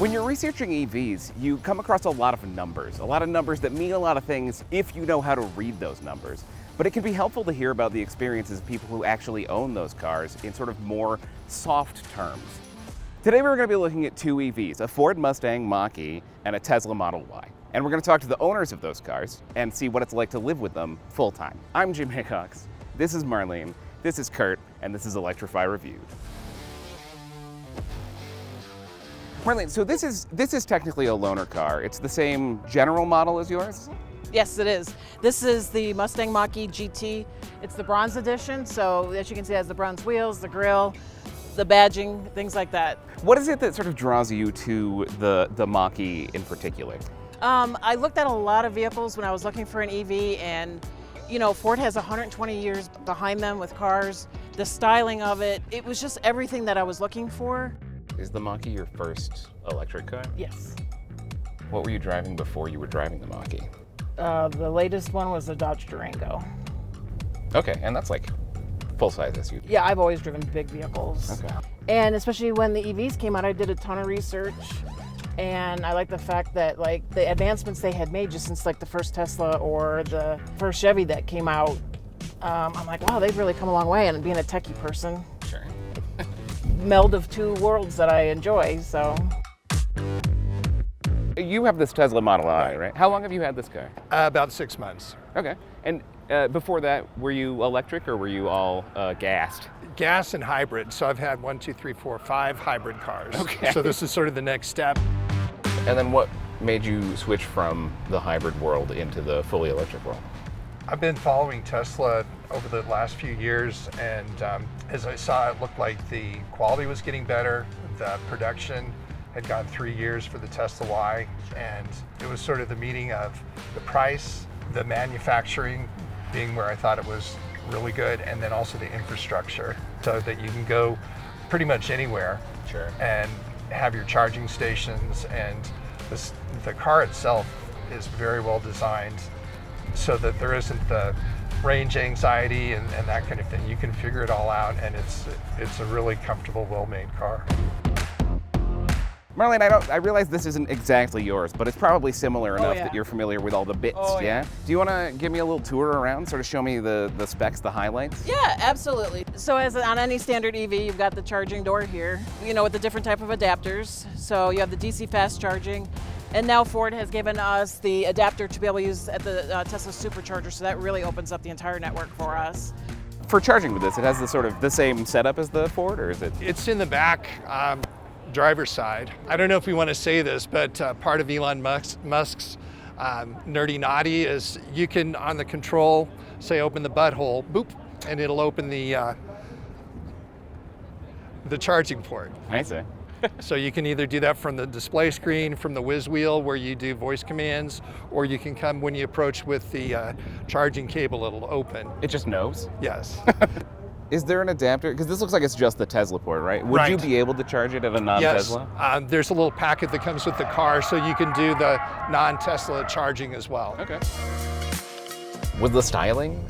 When you're researching EVs, you come across a lot of numbers that mean a lot of things if you know how to read those numbers. But it can be helpful to hear about the experiences of people who actually own those cars in sort of more soft terms. Today we're going to be looking at two EVs, a Ford Mustang Mach-E and a Tesla Model Y. And we're going to talk to the owners of those cars and see what it's like to live with them full time. I'm Jim Hickox, this is Marlene, this is Kurt, and this is Electrify Reviewed. Marlene, so this is technically a loaner car. It's the same general model as yours? Yes, it is. This is the Mustang Mach-E GT. It's the bronze edition, so as you can see, it has the bronze wheels, the grille, the badging, things like that. What is it that sort of draws you to the Mach-E in particular? I looked at a lot of vehicles when I was looking for an EV, and you know, Ford has 120 years behind them with cars. The styling of it, it was just everything that I was looking for. Is the Mach-E your first electric car? Yes. What were you driving before you were driving the Mach-E? The latest one was the Dodge Durango. Okay, and that's like full-size SUV. Yeah, I've always driven big vehicles. Okay. And especially when the EVs came out, I did a ton of research. And I like the fact that like the advancements they had made just since like the first Tesla or the first Chevy that came out, I'm like, wow, they've really come a long way. And being a techie person, Sure. meld of two worlds that I enjoy, so. You have this Tesla Model Y, right? How long have you had this car? About 6 months. Okay. And before that, were you electric or were you all gassed? Gas and hybrid. So I've had 5 hybrid cars. Okay. So this is sort of the next step. And then what made you switch from the hybrid world into the fully electric world? I've been following Tesla over the last few years, and as I saw, it looked like the quality was getting better. The production had gone 3 years for the Tesla Y, and it was sort of the meeting of the price, the manufacturing being where I thought it was really good, and then also the infrastructure, so that you can go pretty much anywhere. Sure. And have your charging stations, and the car itself is very well designed so that there isn't the range anxiety and that kind of thing. You can figure it all out, and it's a really comfortable, well-made car. Marlene, I realize this isn't exactly yours, but it's probably similar enough yeah. that you're familiar with all the bits, Oh, yeah. Do you want to give me a little tour around, sort of show me the specs, the highlights? Yeah, absolutely. So as on any standard EV, you've got the charging door here, you know, with the different type of adapters. So you have the DC fast charging, and now Ford has given us the adapter to be able to use at the Tesla supercharger, so that really opens up the entire network for us. For charging with this, it has the same setup as the Ford, or is it? It's in the back, driver's side. I don't know if we want to say this, but part of Elon Musk's nerdy naughty is you can, on the control, say open the butthole, boop, and it'll open the charging port. I see. So you can either do that from the display screen, from the whiz wheel where you do voice commands, or you can come when you approach with the charging cable, it'll open. It just knows? Yes. Is there an adapter? Because this looks like it's just the Tesla port, right? Would you Right. be able to charge it at a non-Tesla? Yes. There's a little packet that comes with the car, so you can do the non-Tesla charging as well. Okay. Was the styling?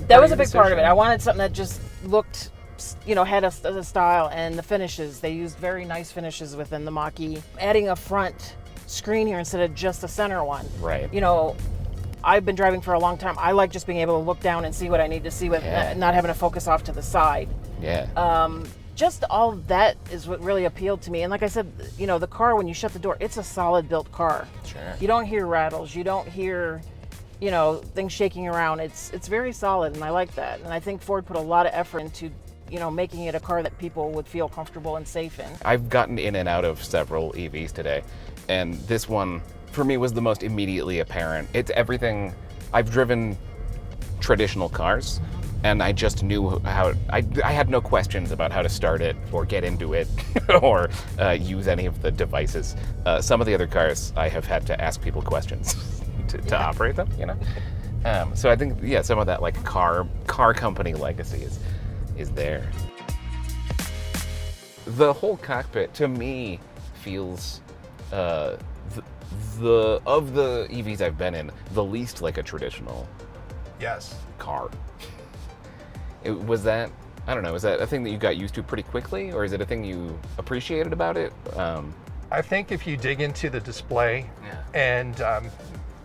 That was a big part of it. I wanted something that just looked, you know, had a style, and the finishes. They used very nice finishes within the Mach-E. Adding a front screen here instead of just a center one. Right. You know, I've been driving for a long time. I like just being able to look down and see what I need to see with not having to focus off to the side. Yeah. Just all of that is what really appealed to me. And like I said, you know, the car, when you shut the door, it's a solid built car. Sure. You don't hear rattles. You don't hear, you know, things shaking around. It's very solid, and I like that. And I think Ford put a lot of effort into, you know, making it a car that people would feel comfortable and safe in. I've gotten in and out of several EVs today, and this one, for me, was the most immediately apparent. It's everything. I've driven traditional cars, and I just knew how. I had no questions about how to start it or get into it or use any of the devices. Some of the other cars, I have had to ask people questions to operate them, you know? So I think, yeah, some of that like car company legacy is there. The whole cockpit, to me, feels of the EVs I've been in, the least like a traditional Yes. car. Was that, I don't know, is that a thing that you got used to pretty quickly, or is it a thing you appreciated about it? I think if you dig into the display, and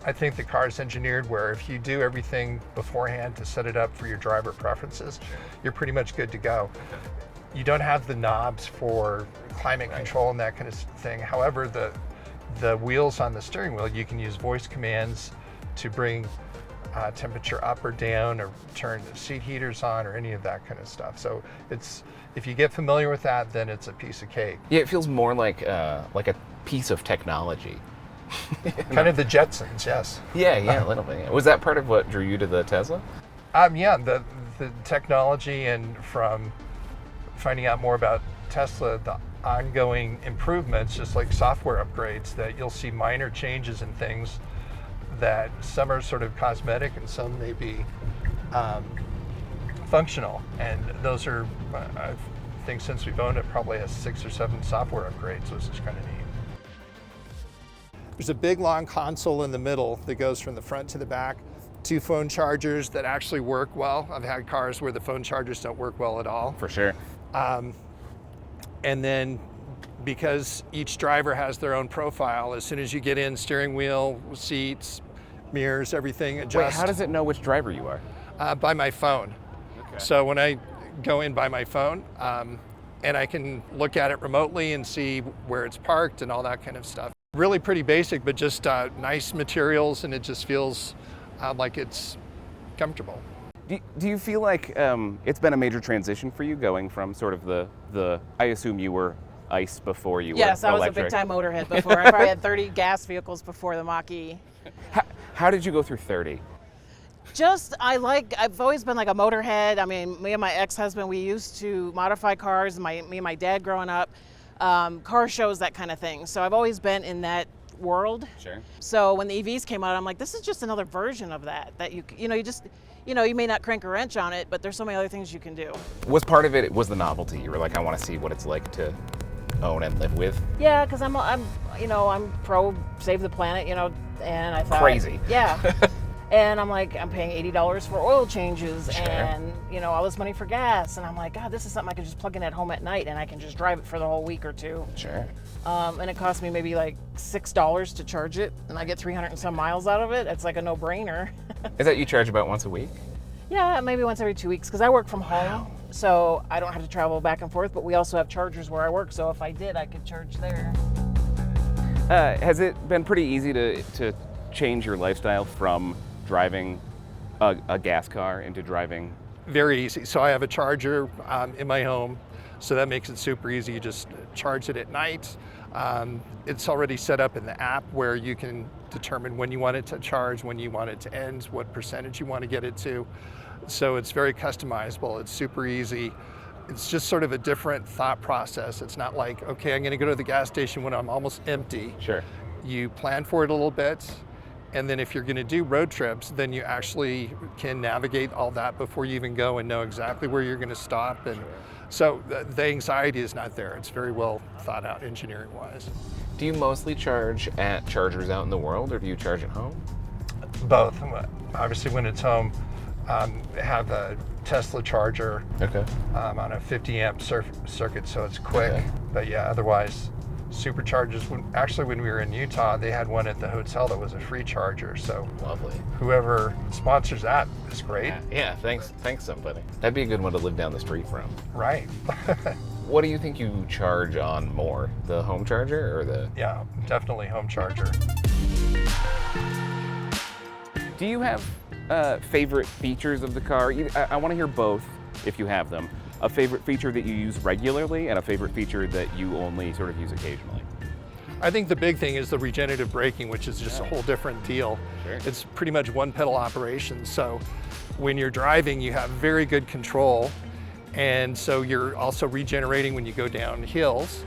I think the car is engineered where if you do everything beforehand to set it up for your driver preferences, you're pretty much good to go. You don't have the knobs for climate control and that kind of thing. However, the wheels on the steering wheel, you can use voice commands to bring temperature up or down, or turn seat heaters on, or any of that kind of stuff. So if you get familiar with that, then it's a piece of cake. Yeah, it feels more like a piece of technology. Kind of the Jetsons, yes. Yeah, a little bit. Yeah. Was that part of what drew you to the Tesla? Yeah, the technology, and from finding out more about Tesla, the ongoing improvements, just like software upgrades, that you'll see minor changes in things that some are sort of cosmetic and some may be functional. And those are, I think since we've owned it, probably has 6 or 7 software upgrades, which is kind of neat. There's a big long console in the middle that goes from the front to the back. 2 phone chargers that actually work well. I've had cars where the phone chargers don't work well at all. For sure. And then because each driver has their own profile, as soon as you get in, steering wheel, seats, mirrors, everything adjusts. Wait, how does it know which driver you are? By my phone. Okay. So when I go in by my phone, and I can look at it remotely and see where it's parked and all that kind of stuff. Really pretty basic, but just nice materials, and it just feels like it's comfortable. Do you feel like it's been a major transition for you, going from sort of the I assume you were ICE before you were electric? Yes, I was a big time motorhead before. I probably had 30 gas vehicles before the Mach-E. How did you go through 30? I've always been like a motorhead. I mean, me and my ex-husband, we used to modify cars, me and my dad growing up, car shows, that kind of thing. So I've always been in that world. Sure. So when the EVs came out, I'm like, this is just another version of that you may not crank a wrench on it, but there's so many other things you can do. Was part of it was the novelty? You were like, I want to see what it's like to own and live with? Yeah, because I'm pro save the planet, and I thought crazy. Yeah. And I'm like, I'm paying $80 for oil changes, sure. and all this money for gas, and I'm like, God, this is something I could just plug in at home at night, and I can just drive it for the whole week or two. Sure. And it cost me maybe like $6 to charge it, and I get 300 and some miles out of it. It's like a no-brainer. Is that you charge about once a week? Yeah, maybe once every 2 weeks, because I work from home, so I don't have to travel back and forth. But we also have chargers where I work, so if I did, I could charge there. Has it been pretty easy to change your lifestyle from driving a gas car into driving? Very easy. So I have a charger in my home, so that makes it super easy. You just charge it at night. It's already set up in the app where you can determine when you want it to charge, when you want it to end, what percentage you want to get it to. So it's very customizable. It's super easy. It's just sort of a different thought process. It's not like, okay, I'm going to go to the gas station when I'm almost empty. Sure. You plan for it a little bit. And then if you're going to do road trips, then you actually can navigate all that before you even go and know exactly where you're going to stop. And so the anxiety is not there. It's very well thought out engineering-wise. Do you mostly charge at chargers out in the world, or do you charge at home? Both. Obviously, when it's home, have a Tesla charger. Okay. On a 50 amp circuit, so it's quick. Okay. But yeah, otherwise, superchargers. When we were in Utah, they had one at the hotel that was a free charger. So lovely. Whoever sponsors that is great. Yeah. Thanks, somebody. That'd be a good one to live down the street from. Right. What do you think you charge on more, the home charger or the? Yeah, definitely home charger. Do you have favorite features of the car? I want to hear both, if you have them. A favorite feature that you use regularly and a favorite feature that you only sort of use occasionally. I think the big thing is the regenerative braking, which is just a whole different deal. Sure. It's pretty much one pedal operation. So when you're driving, you have very good control. And so you're also regenerating when you go down hills,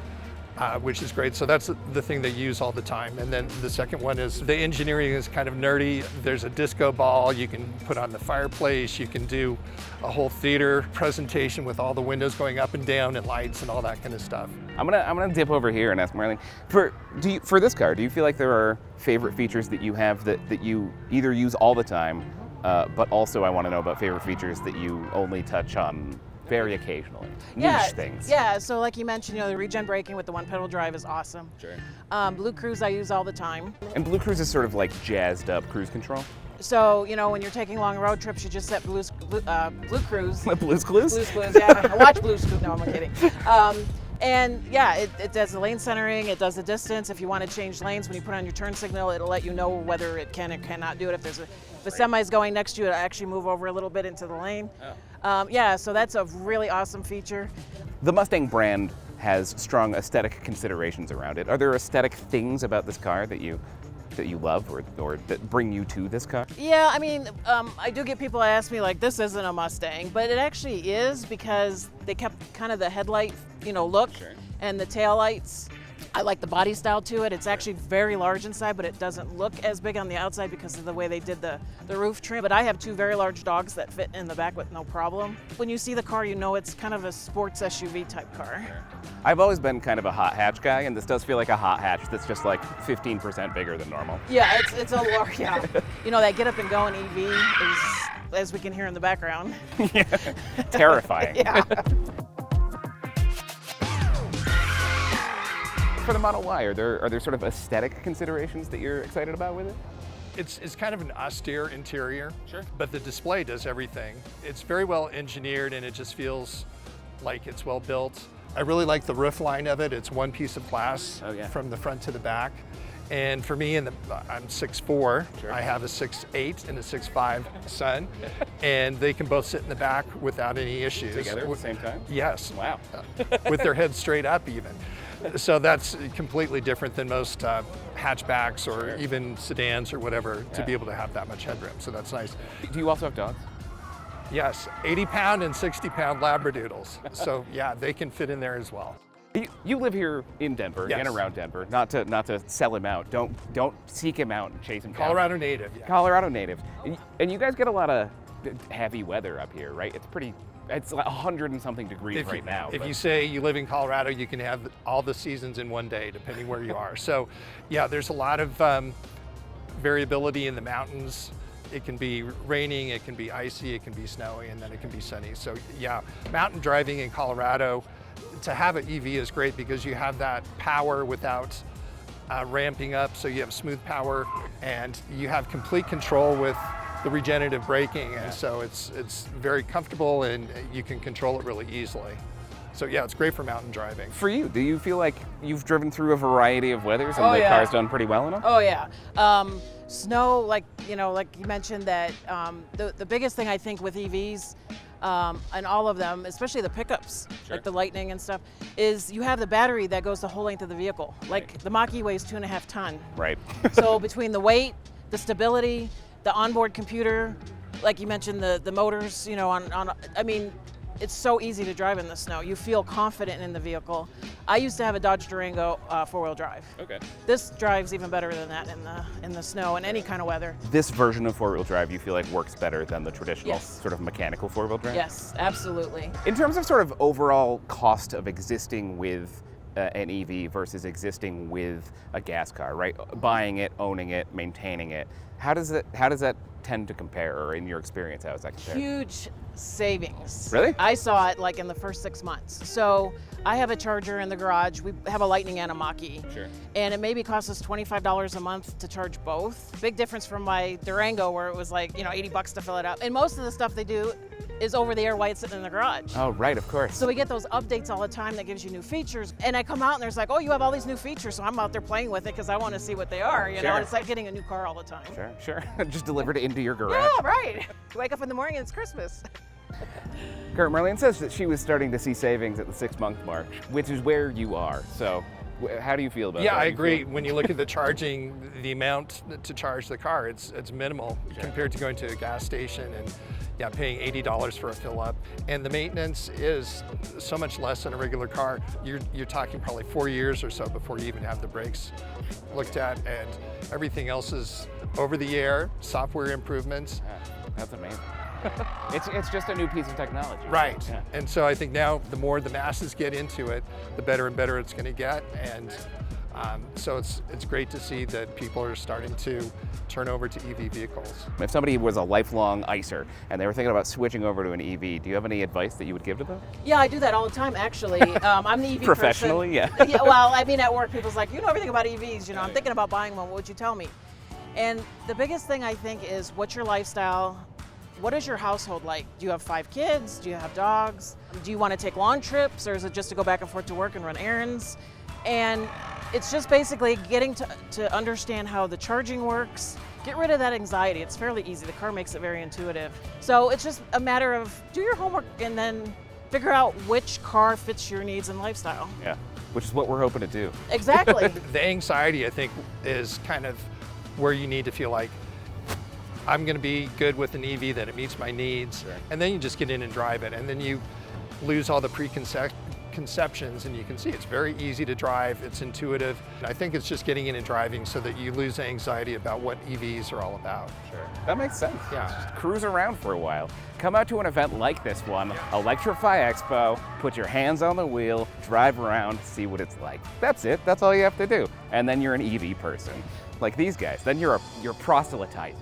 which is great. So that's the thing they use all the time. And then the second one is the engineering is kind of nerdy. There's a disco ball you can put on the fireplace. You can do a whole theater presentation with all the windows going up and down and lights and all that kind of stuff. I'm gonna dip over here and ask Marlene, for this car, do you feel like there are favorite features that you have that you either use all the time, but also I want to know about favorite features that you only touch on very occasionally. Yeah, Niche things. Yeah, so like you mentioned, the regen braking with the one pedal drive is awesome. Sure. Blue Cruise I use all the time. And Blue Cruise is sort of like jazzed up cruise control. So, when you're taking long road trips, you just set Blue Cruise. Blue's Clues? Blue's Clues, yeah. I watch Blue's Clues. No, I'm kidding. And yeah, it does the lane centering, it does the distance. If you want to change lanes, when you put on your turn signal, it'll let you know whether it can or cannot do it. If a semi is going next to you, it'll actually move over a little bit into the lane. Yeah, so that's a really awesome feature. The Mustang brand has strong aesthetic considerations around it. Are there aesthetic things about this car that you love or that bring you to this car? Yeah, I mean, I do get people ask me like, this isn't a Mustang, but it actually is because they kept kind of the headlight, look and the tail lights. I like the body style to it. It's actually very large inside, but it doesn't look as big on the outside because of the way they did the roof trim. But I have two very large dogs that fit in the back with no problem. When you see the car, it's kind of a sports SUV type car. I've always been kind of a hot hatch guy, and this does feel like a hot hatch that's just like 15% bigger than normal. Yeah, it's a large, yeah. That get up and go in EV is, as we can hear in the background. Yeah, terrifying. Yeah. For the Model Y, are there sort of aesthetic considerations that you're excited about with it? It's kind of an austere interior, Sure. but the display does everything. It's very well engineered and it just feels like it's well built. I really like the roof line of it. It's one piece of glass from the front to the back. And for me, I'm 6'4", Sure. I have a 6'8" and a 6'5" son, and they can both sit in the back without any issues. Together at the same time? Yes. Wow. With their heads straight up even. So that's completely different than most hatchbacks or even sedans or whatever to be able to have that much headroom. So that's nice. Do you also have dogs? Yes, 80-pound and 60-pound Labradoodles. So yeah, they can fit in there as well. You live here in Denver Yes. and around Denver. Not to sell him out. Don't seek him out and chase him down. Colorado native. Yeah. Colorado native. And you guys get a lot of heavy weather up here, right? It's like 100 and something degrees right now. If you say you live in Colorado, you can have all the seasons in one day, depending where you are. So yeah, there's a lot of variability in the mountains. It can be raining, it can be icy, it can be snowy, and then it can be sunny. So yeah, mountain driving in Colorado, to have an EV is great because you have that power without ramping up. So you have smooth power and you have complete control with the regenerative braking. And so it's very comfortable and you can control it really easily. So yeah, it's great for mountain driving. For you, do you feel like you've driven through a variety of weathers and Oh, the yeah. car's done pretty well in them? Oh yeah. Snow, like you mentioned that the biggest thing I think with EVs and all of them, especially the pickups, like the Lightning and stuff, is you have the battery that goes the whole length of the vehicle. Like the Mach-E weighs 2.5 tons. Right. So between the weight, the stability, the onboard computer, like you mentioned, the motors, I mean, it's so easy to drive in the snow. You feel confident in the vehicle. I used to have a Dodge Durango 4-wheel drive. Okay. This drives even better than that in the snow and any kind of weather. This version of 4-wheel drive you feel like works better than the traditional Yes. sort of mechanical 4-wheel drive? Yes, absolutely. In terms of sort of overall cost of existing with an EV versus existing with a gas car, right? Buying it, owning it, maintaining it. How does that tend to compare, or in your experience, how does that compare? Huge savings. Really? I saw it like in the first 6 months. So I have a charger in the garage. We have a Lightning and a Mach-E. Sure. And it maybe costs us $25 a month to charge both. Big difference from my Durango where it was like, $80 to fill it up. And most of the stuff they do is over the air while it's sitting in the garage. Oh, right, of course. So we get those updates all the time that gives you new features. And I come out and there's like, oh, you have all these new features. So I'm out there playing with it because I want to see what they are. You know, Sure. it's like getting a new car all the time. Sure. Just delivered it into your garage. Yeah, right. You wake up in the morning and it's Christmas. Kurt, Marlene says that she was starting to see savings at the 6-month mark, which is where you are. So how do you feel about that? Yeah, I You agree. feel- When you look at the charging, the amount to charge the car, it's minimal compared to going to a gas station and paying $80 for a fill up. And the maintenance is so much less than a regular car. You're talking probably 4 years or so before you even have the brakes looked at, and everything else is over the air, software improvements. Yeah, that's amazing. It's just a new piece of technology. Right. Yeah. And so I think now the more the masses get into it, the better and better it's going to get. And So it's great to see that people are starting to turn over to EV vehicles. If somebody was a lifelong icer and they were thinking about switching over to an EV, do you have any advice that you would give to them? Yeah, I do that all the time, actually. I'm the EV Professionally, person. Yeah. Well, I mean, at work, people's like, you know everything about EVs. You know, I'm thinking about buying one. What would you tell me? And the biggest thing I think is, what's your lifestyle? What is your household like? Do you have 5 kids? Do you have dogs? Do you want to take long trips, or is it just to go back and forth to work and run errands? And it's just basically getting to understand how the charging works. Get rid of that anxiety. It's fairly easy. The car makes it very intuitive. So it's just a matter of do your homework and then figure out which car fits your needs and lifestyle. Yeah, which is what we're hoping to do. Exactly. The anxiety, I think, is kind of where you need to feel like, I'm going to be good with an EV, that it meets my needs, and then you just get in and drive it, and then you lose all the preconceptions, and you can see it's very easy to drive, it's intuitive. I think it's just getting in and driving so that you lose anxiety about what EVs are all about. Sure. That makes sense. Yeah. Just cruise around for a while. Come out to an event like this one, Electrify Expo, put your hands on the wheel, drive around, see what it's like. That's it. That's all you have to do. And then you're an EV person, like these guys. Then you're proselytizing.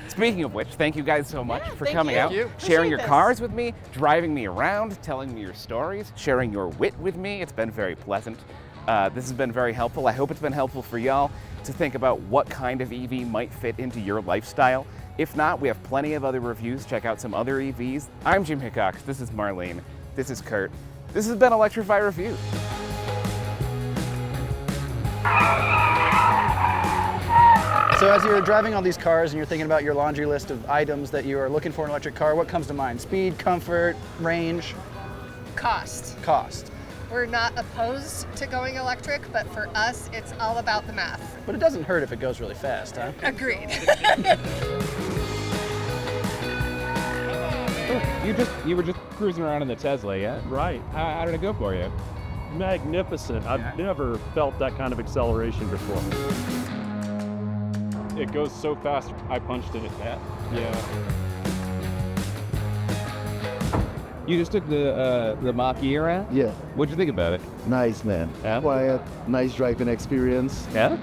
Speaking of which, thank you guys so much for coming out, sharing your cars with me, driving me around, telling me your stories, sharing your wit with me. It's been very pleasant. This has been very helpful. I hope it's been helpful for y'all to think about what kind of EV might fit into your lifestyle. If not, we have plenty of other reviews. Check out some other EVs. I'm Jim Hickox. This is Marlene. This is Kurt. This has been Electrify Review. So as you're driving all these cars and you're thinking about your laundry list of items that you are looking for in an electric car, what comes to mind? Speed, comfort, range? Cost. Cost. We're not opposed to going electric, but for us, it's all about the math. But it doesn't hurt if it goes really fast, huh? Agreed. You were just cruising around in the Tesla, yeah? Right. How did it go for you? Magnificent. I've never felt that kind of acceleration before. It goes so fast, I punched it at that. Yeah. You just took the Mach-E around? Yeah, What'd you think about it? nice man. Yeah? Quiet, nice driving experience. Yeah?